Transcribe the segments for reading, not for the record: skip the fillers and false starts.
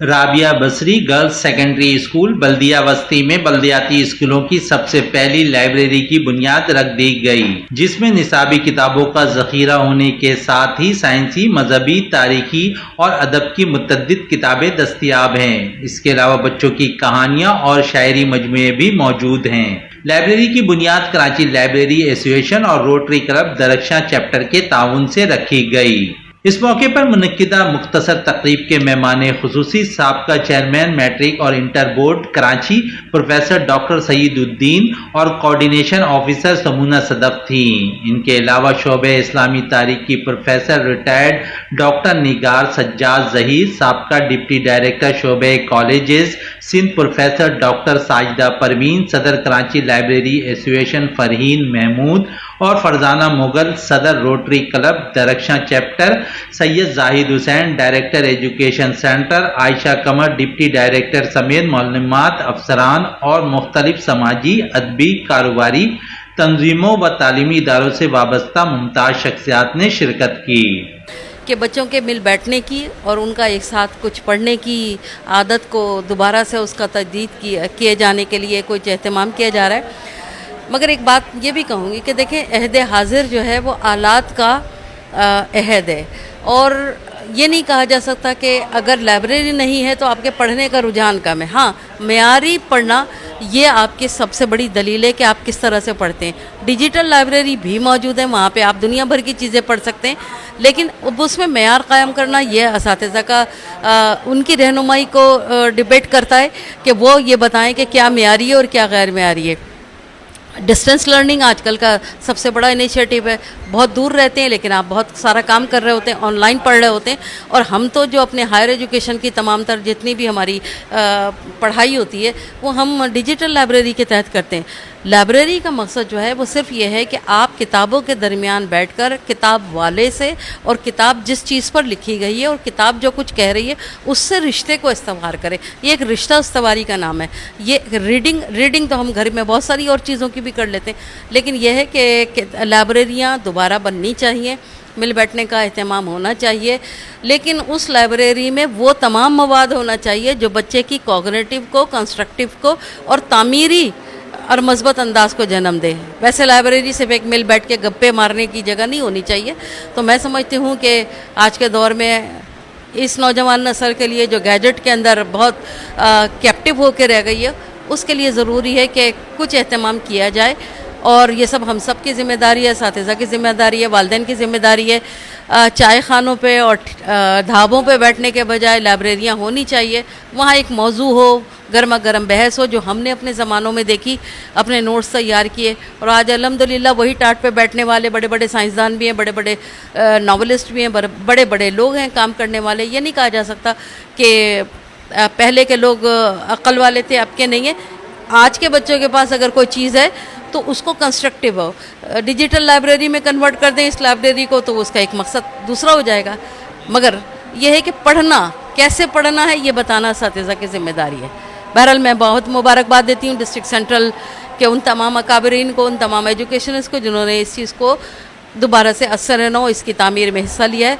رابعہ بصری girls secondary school بلدیہ وسطی میں بلدیاتی اسکولوں کی سب سے پہلی لائبریری کی بنیاد رکھ دی گئی، جس میں نصابی کتابوں کا ذخیرہ ہونے کے ساتھ ہی سائنسی، مذہبی، تاریخی اور ادب کی متعدد کتابیں دستیاب ہیں۔ اس کے علاوہ بچوں کی کہانیاں اور شاعری مجموعے بھی موجود ہیں۔ لائبریری کی بنیاد کراچی لائبریری ایسوسی ایشن اور روٹری کلب درخشاں چیپٹر کے تعاون سے رکھی گئی۔ اس موقع پر منعقدہ مختصر تقریب کے مہمان خصوصی سابقہ چیئرمین میٹرک اور inter board Karachi professor doctor Saeed Uddin اور کوارڈینیشن آفیسر سمونہ صدف تھیں۔ ان کے علاوہ شعبہ اسلامی تاریخ کی پروفیسر ریٹائرڈ ڈاکٹر نگار سجاد ظہیر، سابقہ ڈپٹی ڈائریکٹر شعبہ colleges Sindh professor doctor Sajida Parveen, صدر کراچی لائبریری ایسوسی ایشن فرحین محمود اور فرزانہ مغل، صدر روٹری کلب درخشاں چیپٹر سید زاہد حسین، ڈائریکٹر ایجوکیشن سینٹر عائشہ قمر، ڈپٹی ڈائریکٹر سمیت معلومات افسران اور مختلف سماجی، ادبی، کاروباری تنظیموں و تعلیمی اداروں سے وابستہ ممتاز شخصیات نے شرکت کی۔ کہ بچوں کے مل بیٹھنے کی اور ان کا ایک ساتھ کچھ پڑھنے کی عادت کو دوبارہ سے اس کا تجدید کیے جانے کے لیے کچھ اہتمام کیا جا رہا ہے۔ مگر ایک بات یہ بھی کہوں گی کہ دیکھیں، عہد حاضر جو ہے وہ آلات کا عہد ہے، اور یہ نہیں کہا جا سکتا کہ اگر لائبریری نہیں ہے تو آپ کے پڑھنے کا رجحان کم ہے۔ ہاں، معیاری پڑھنا یہ آپ کی سب سے بڑی دلیل ہے کہ آپ کس طرح سے پڑھتے ہیں۔ ڈیجیٹل لائبریری بھی موجود ہے، وہاں پہ آپ دنیا بھر کی چیزیں پڑھ سکتے ہیں، لیکن اب اس میں معیار قائم کرنا یہ اساتذہ کا ان کی رہنمائی کو ڈیبیٹ کرتا ہے کہ وہ یہ بتائیں کہ کیا معیاری ہے اور کیا غیر معیاری ہے۔ ڈسٹینس لرننگ آج کل کا سب سے بڑا انیشیٹو ہے۔ بہت دور رہتے ہیں لیکن آپ بہت سارا کام کر رہے ہوتے ہیں، آن لائن پڑھ رہے ہوتے ہیں، اور ہم تو جو اپنے ہائر ایجوکیشن کی تمام تر جتنی بھی ہماری پڑھائی ہوتی ہے وہ ہم ڈیجیٹل لائبریری کے تحت کرتے ہیں۔ لائبریری کا مقصد جو ہے وہ صرف یہ ہے کہ آپ کتابوں کے درمیان بیٹھ کر کتاب والے سے اور کتاب جس چیز پر لکھی گئی ہے اور کتاب جو کچھ کہہ رہی ہے اس سے رشتے کو استوار کریں۔ یہ ایک رشتہ استواری کا نام ہے۔ یہ ریڈنگ تو ہم گھر میں بہت ساری اور چیزوں کی بھی کر لیتے ہیں، لیکن یہ ہے کہ لائبریریاں دوبارہ بننی چاہیے، مل بیٹھنے کا اہتمام ہونا چاہیے، لیکن اس لائبریری میں وہ تمام مواد ہونا چاہیے جو بچے کی کوگنیٹو کو، کنسٹرکٹیو کو اور تعمیری اور مثبت انداز کو جنم دے۔ ویسے لائبریری صرف ایک مل بیٹھ کے گپے مارنے کی جگہ نہیں ہونی چاہیے۔ تو میں سمجھتی ہوں کہ آج کے دور میں اس نوجوان نسل کے لیے جو گیجٹ کے اندر بہت کیپٹیو ہو کے رہ گئی ہے، اس کے لیے ضروری ہے کہ کچھ اہتمام کیا جائے، اور یہ سب ہم سب کی ذمہ داری ہے، اساتذہ کی ذمہ داری ہے، والدین کی ذمہ داری ہے۔ چائے خانوں پہ اور ڈھابوں پہ بیٹھنے کے بجائے لائبریریاں ہونی چاہیے، وہاں ایک موضوع ہو، گرما گرم بحث ہو جو ہم نے اپنے زمانوں میں دیکھی، اپنے نوٹس تیار کیے، اور آج الحمدللہ وہی ٹاٹ پہ بیٹھنے والے بڑے بڑے سائنسدان بھی ہیں، بڑے بڑے ناولسٹ بھی ہیں، بڑے بڑے لوگ ہیں کام کرنے والے۔ یہ نہیں کہا جا سکتا کہ پہلے کے لوگ عقل والے تھے، اب کے نہیں ہیں۔ آج کے بچوں کے پاس اگر کوئی چیز ہے تو اس کو کنسٹرکٹیو ہو، ڈیجیٹل لائبریری میں کنورٹ کر دیں اس لائبریری کو تو اس کا ایک مقصد دوسرا ہو جائے گا۔ مگر یہ ہے کہ پڑھنا کیسے پڑھنا ہے یہ بتانا اساتذہ کی ذمہ داری ہے۔ بہرحال میں بہت مبارکباد دیتی ہوں ڈسٹرکٹ سینٹرل کے ان تمام اکابرین کو، ان تمام ایجوکیشنسٹ کو جنہوں نے اس چیز کو دوبارہ سے اثر نو اس کی تعمیر میں حصہ لیا ہے۔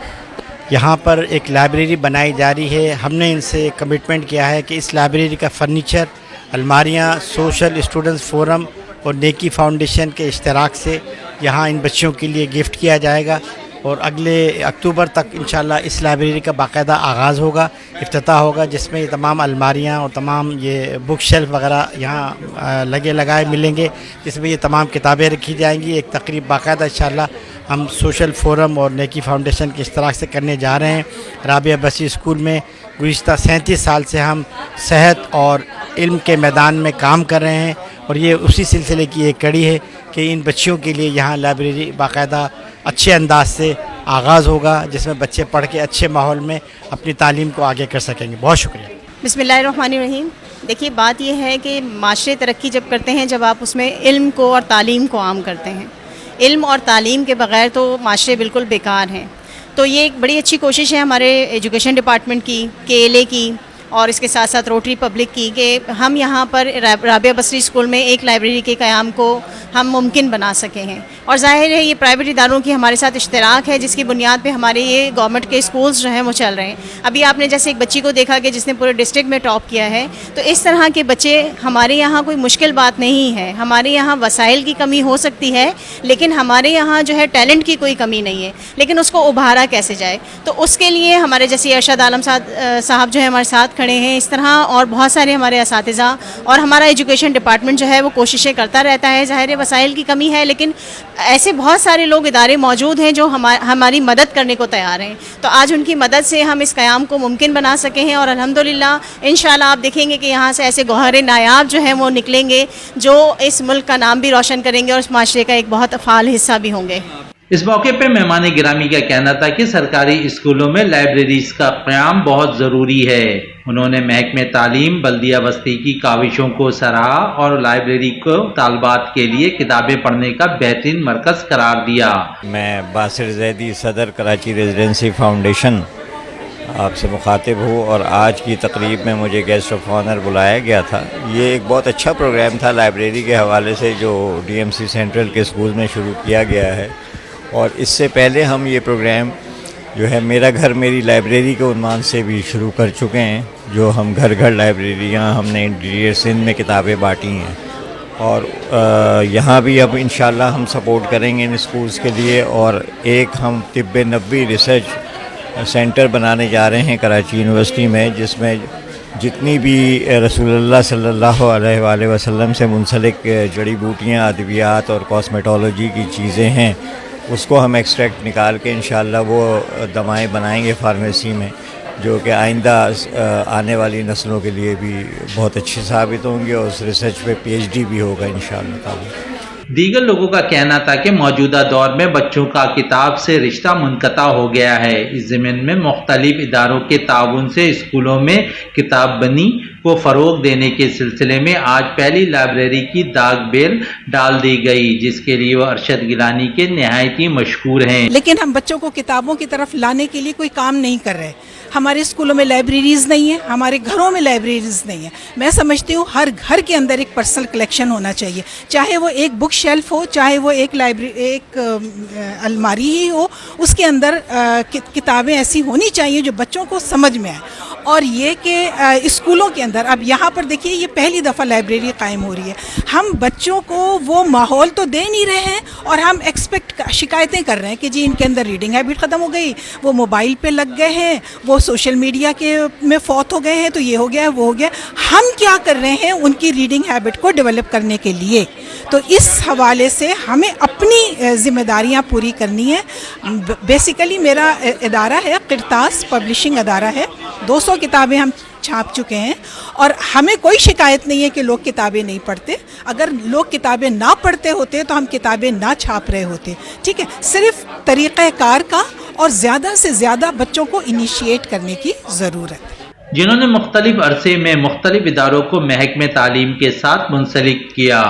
یہاں پر ایک لائبریری بنائی جا رہی ہے۔ ہم نے ان سے کمٹمنٹ کیا ہے کہ اس لائبریری کا فرنیچر، الماریاں سوشل اسٹوڈنٹس فورم اور نیکی فاؤنڈیشن کے اشتراک سے یہاں ان بچوں کے لیے گفٹ کیا جائے گا، اور اگلے اکتوبر تک انشاءاللہ اس لائبریری کا باقاعدہ آغاز ہوگا، افتتاح ہوگا، جس میں یہ تمام الماریاں اور تمام یہ بک شیلف وغیرہ یہاں لگائے ملیں گے، جس میں یہ تمام کتابیں رکھی جائیں گی۔ ایک تقریب باقاعدہ انشاءاللہ ہم سوشل فورم اور نیکی فاؤنڈیشن کے اشتراک سے کرنے جا رہے ہیں۔ رابعہ بصری اسکول میں گزشتہ 37 سال سے ہم صحت اور علم کے میدان میں کام کر رہے ہیں، اور یہ اسی سلسلے کی ایک کڑی ہے کہ ان بچوں کے لیے یہاں لائبریری باقاعدہ اچھے انداز سے آغاز ہوگا، جس میں بچے پڑھ کے اچھے ماحول میں اپنی تعلیم کو آگے کر سکیں گے۔ بہت شکریہ۔ بسم اللہ الرحمن الرحیم۔ دیکھیے، بات یہ ہے کہ معاشرے ترقی جب کرتے ہیں جب آپ اس میں علم کو اور تعلیم کو عام کرتے ہیں۔ علم اور تعلیم کے بغیر تو معاشرے بالکل بیکار ہیں۔ تو یہ ایک بڑی اچھی کوشش ہے ہمارے ایجوکیشن ڈپارٹمنٹ کی، KLA کی اور اس کے ساتھ ساتھ روٹری پبلک کی کہ ہم یہاں پر رابعہ بصری اسکول میں ایک لائبریری کے قیام کو ہم ممکن بنا سکے ہیں. اور ظاہر ہے یہ پرائیویٹ اداروں کی ہمارے ساتھ اشتراک ہے جس کی بنیاد پہ ہمارے یہ گورنمنٹ کے اسکولز جو ہیں وہ چل رہے ہیں. ابھی آپ نے جیسے ایک بچی کو دیکھا کہ جس نے پورے ڈسٹرکٹ میں ٹاپ کیا ہے, تو اس طرح کے بچے ہمارے یہاں کوئی مشکل بات نہیں ہے. ہمارے یہاں وسائل کی کمی ہو سکتی ہے لیکن ہمارے یہاں جو ہے ٹیلنٹ کی کوئی کمی نہیں ہے, لیکن اس کو ابھارا کیسے جائے. تو اس کے لیے ہمارے جیسے ارشد عالم صاحب جو ہے ہمارے ساتھ کھڑے ہیں, اس طرح اور بہت سارے ہمارے اساتذہ اور ہمارا ایجوکیشن ڈپارٹمنٹ جو ہے وہ کوششیں کرتا رہتا ہے. ظاہر وسائل کی کمی ہے لیکن ایسے بہت سارے لوگ ادارے موجود ہیں جو ہماری مدد کرنے کو تیار ہیں. تو آج ان کی مدد سے ہم اس قیام کو ممکن بنا سکے ہیں اور الحمدللہ انشاءاللہ آپ دیکھیں گے کہ یہاں سے ایسے گوہر نایاب جو ہیں وہ نکلیں گے جو اس ملک کا نام بھی روشن کریں گے اور اس معاشرے کا ایک بہت فعال حصہ بھی ہوں گے. اس موقع پہ مہمان گرامی کا کہنا تھا کہ سرکاری اسکولوں میں لائبریریز کا قیام بہت ضروری ہے. انہوں نے محکمہ تعلیم بلدیہ وسطی کی کاوشوں کو سراہا اور لائبریری کو طالبات کے لیے کتابیں پڑھنے کا بہترین مرکز قرار دیا. میں باسر زیدی صدر کراچی ریزیڈنسی فاؤنڈیشن آپ سے مخاطب ہوں اور آج کی تقریب میں مجھے گیسٹ آف آنر بلایا گیا تھا. یہ ایک بہت اچھا پروگرام تھا لائبریری کے حوالے سے جو ڈی ایم سی سینٹرل کے اسکول میں شروع کیا گیا ہے. اور اس سے پہلے ہم یہ پروگرام جو ہے میرا گھر میری لائبریری کے عنوان سے بھی شروع کر چکے ہیں, جو ہم گھر گھر لائبریریاں ہم نے انٹیریئر سندھ میں کتابیں بانٹی ہیں. اور یہاں بھی اب انشاءاللہ ہم سپورٹ کریں گے ان اسکولز کے لیے. اور ایک ہم طب نبوی ریسرچ سینٹر بنانے جا رہے ہیں کراچی یونیورسٹی میں, جس میں جتنی بھی رسول اللہ صلی اللہ علیہ وآلہ وسلم سے منسلک جڑی بوٹیاں, ادویات اور کاسمیٹولوجی کی چیزیں ہیں اس کو ہم ایکسٹریکٹ نکال کے انشاءاللہ وہ دوائیں بنائیں گے فارمیسی میں, جو کہ آئندہ آنے والی نسلوں کے لیے بھی بہت اچھی ثابت ہوں گے. اور اس ریسرچ پہ پی ایچ ڈی بھی ہوگا انشاءاللہ تعالی. دیگر لوگوں کا کہنا تھا کہ موجودہ دور میں بچوں کا کتاب سے رشتہ منقطع ہو گیا ہے. اس ضمن میں مختلف اداروں کے تعاون سے اسکولوں میں کتاب بنی کو فروغ دینے کے سلسلے میں آج پہلی لائبریری کی داغ بیل ڈال دی گئی, جس کے لیے وہ ارشد گیلانی کے نہایت ہی مشکور ہیں. لیکن ہم بچوں کو کتابوں کی طرف لانے کے لیے کوئی کام نہیں کر رہے. ہمارے اسکولوں میں لائبریریز نہیں ہیں, ہمارے گھروں میں لائبریریز نہیں ہیں. میں سمجھتی ہوں ہر گھر کے اندر ایک پرسنل کلیکشن ہونا چاہیے, چاہے وہ ایک بک شیلف ہو, چاہے وہ ایک الماری ہی ہو, اس کے اندر کتابیں ایسی ہونی چاہیے جو بچوں کو سمجھ میں آئے. اور یہ کہ اسکولوں کے اندر اب یہاں پر دیکھیے یہ پہلی دفعہ لائبریری قائم ہو رہی ہے. ہم بچوں کو وہ ماحول تو دے نہیں رہے ہیں اور ہم شکایتیں کر رہے ہیں کہ جی ان کے اندر ریڈنگ ہیبٹ ختم ہو گئی, وہ موبائل پہ لگ گئے ہیں, وہ سوشل میڈیا کے میں فوت ہو گئے ہیں, تو یہ ہو گیا وہ ہو گیا. ہم کیا کر رہے ہیں ان کی ریڈنگ ہیبٹ کو ڈیولپ کرنے کے لیے؟ تو اس حوالے سے ہمیں اپنی ذمہ داریاں پوری کرنی ہیں. بیسیکلی میرا ادارہ ہے قرطاس پبلشنگ ادارہ ہے, 200 کتابیں ہم چھاپ چکے ہیں اور ہمیں کوئی شکایت نہیں ہے کہ لوگ کتابیں نہیں پڑھتے. اگر لوگ کتابیں نہ پڑھتے ہوتے تو ہم کتابیں نہ چھاپ رہے ہوتے. ٹھیک ہے, صرف طریقہ کار کا اور زیادہ سے زیادہ بچوں کو انیشیٹ کرنے کی ضرورت ہے. جنہوں نے مختلف عرصے میں مختلف اداروں کو محکمہ تعلیم کے ساتھ منسلک کیا.